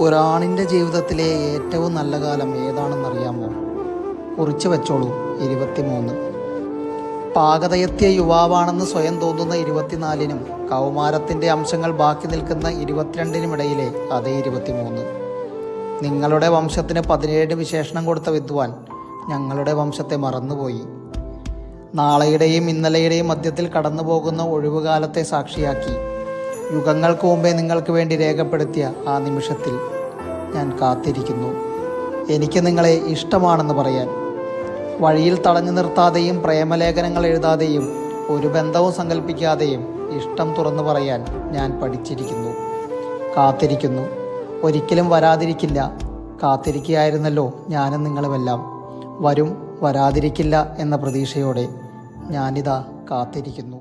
ഒരാണിൻ്റെ ജീവിതത്തിലെ ഏറ്റവും നല്ല കാലം ഏതാണെന്നറിയാമോ? കുറിച്ച് വെച്ചോളൂ, 23. പാകതയെത്തിയ യുവാവാണെന്ന് സ്വയം തോന്നുന്ന 24-നും കൗമാരത്തിൻ്റെ അംശങ്ങൾ ബാക്കി നിൽക്കുന്ന 22-നും ഇടയിലെ അതേ 23. നിങ്ങളുടെ വംശത്തിന് 17 വിശേഷണം കൊടുത്ത വിദ്വാൻ ഞങ്ങളുടെ വംശത്തെ മറന്നുപോയി. നാളെയുടെയും ഇന്നലെയുടെയും മധ്യത്തിൽ കടന്നു പോകുന്ന ഒഴിവുകാലത്തെ സാക്ഷിയാക്കി യുഗങ്ങൾക്ക് മുമ്പേ നിങ്ങൾക്ക് വേണ്ടി രേഖപ്പെടുത്തിയ ആ നിമിഷത്തിൽ ഞാൻ കാത്തിരിക്കുന്നു. എനിക്ക് നിങ്ങളെ ഇഷ്ടമാണെന്ന് പറയാൻ. വഴിയിൽ തടഞ്ഞു നിർത്താതെയും പ്രേമലേഖനങ്ങൾ എഴുതാതെയും ഒരു ബന്ധവും സങ്കല്പിക്കാതെയും ഇഷ്ടം തുറന്നു പറയാൻ ഞാൻ പഠിച്ചിരിക്കുന്നു. കാത്തിരിക്കുന്നു. ഒരിക്കലും വരാതിരിക്കില്ല. കാത്തിരിക്കുകയായിരുന്നല്ലോ ഞാനും നിങ്ങളുമെല്ലാം. വരാതിരിക്കില്ല എന്ന പ്രതീക്ഷയോടെ ഞാനിതാ കാത്തിരിക്കുന്നു.